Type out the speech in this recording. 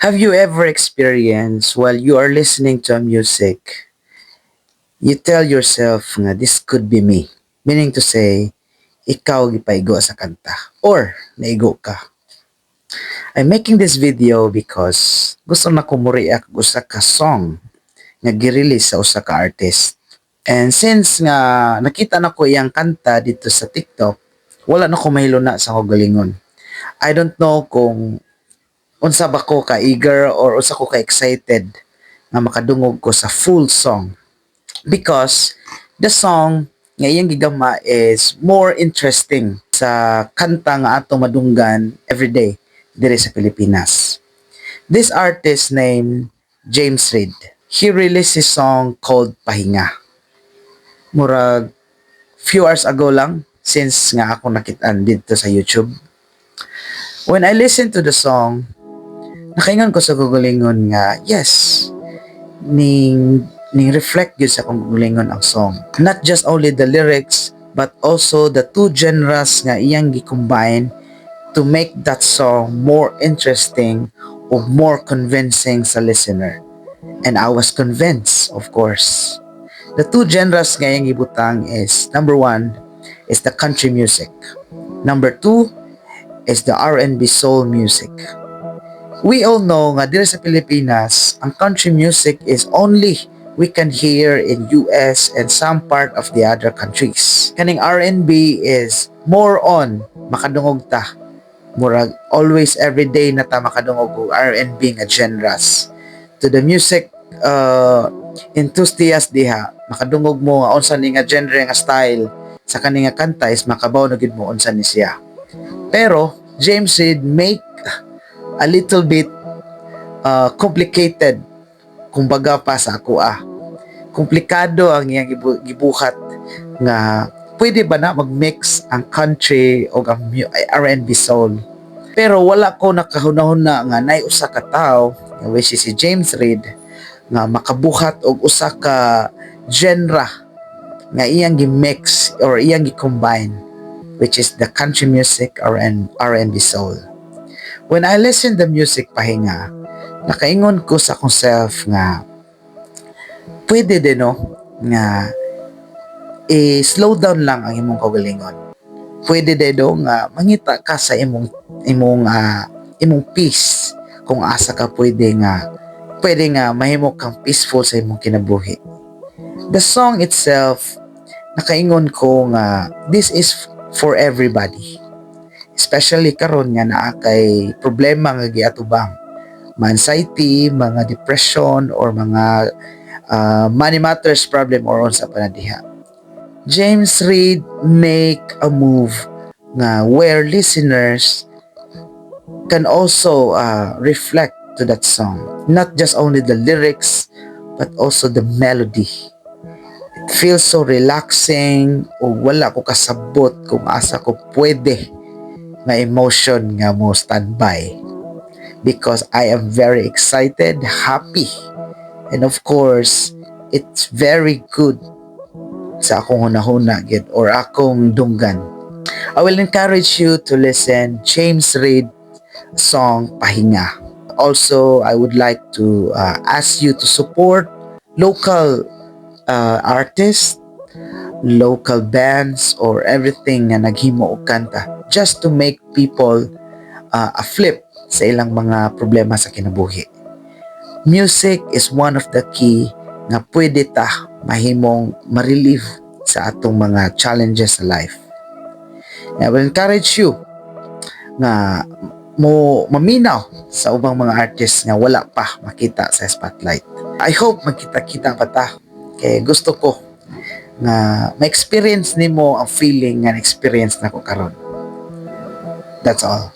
Have you ever experienced while you are listening to a music, you tell yourself nga this could be me? Meaning to say, ikaw gipaigo sa kanta or naigo ka. I'm making this video because gusto na ko mo react usa ka song nga girelease sa usa ka artist. And since nga nakita na ko iyang kanta dito sa TikTok, wala na ko mahiluna sa kagalingon. I don't know kung unsa ba ko ka eager or unsa ko ka excited nga makadungog ko sa full song because the song nga iyang gigama is more interesting sa kanta nga atong madunggan everyday diri sa Pilipinas. This artist named James Reid. He released his song called Pahinga. Murag few hours ago lang since nga ako nakitaan dito sa YouTube. When I listened to the song, nakaingon ko sa gugulingon nga, yes, ning reflect gyud sa akong gugulingon ang song. Not just only the lyrics, but also the two genres nga iyang gi-combine to make that song more interesting or more convincing sa listener. And I was convinced, of course. The two genres nga iyang gibutang is, number one, is the country music. Number two, is the R&B soul music. We all know nga dito sa Pilipinas, ang country music is only we can hear in US and some part of the other countries. Kaning R&B is more on makadungog ta. Murag always everyday na ta makadungog og R&B nga genres. To the music enthusiast diha, makadungog mo nga unsa ni nga genre nga style sa kani nga kanta is makabaw na gid mo unsa ni siya. Pero James Reid make a little bit complicated kumbaga pa sa ako komplikado ang iyang gibuhat nga pwede ba na mag-mix ang country o ang R&B soul. Pero wala ko nakahuna-huna nga nay usa ka tawo which is si James Reid nga makabuhat og usa ka genre nga iyang gi-mix or iyang gi-combine, which is the country music or R&B soul. When I listen the music Pahinga, nakaingon ko sa akong self nga pwede din no nga slow down lang ang imong kaugalingon. Pwede din do nga mangita ka sa imong peace kung asa ka pwede nga mahimo kang peaceful sa imong kinabuhi. The song itself, nakaingon ko nga this is for everybody. Especially karon nga naa kay problema nga giatubang, anxiety, mga depression or mga money matters problem or unsa pa na diha. James Reid make a move nga where listeners can also reflect to that song. Not just only the lyrics but also the melody. It feels so relaxing o wala ko kasabot kung asa ko pwede nga emotion nga mo standby because I am very excited, happy, and of course it's very good sa akong hunahuna gid or akong dunggan. I will encourage you to listen James Reid song Pahinga. Also, I would like to ask you to support local artists, local bands, or everything na naghimo og kanta just to make people a flip sa ilang mga problema sa kinabuhi. Music is one of the key nga pwede ta mahimong ma-relieve sa atong mga challenges sa life. I will encourage you nga mo maminaw sa ubang mga artists nga wala pa makita sa spotlight. I hope magkita-kita pa ta kay gusto ko nga ma-experience nimo ang feeling nga na-experience nako karon. That's all.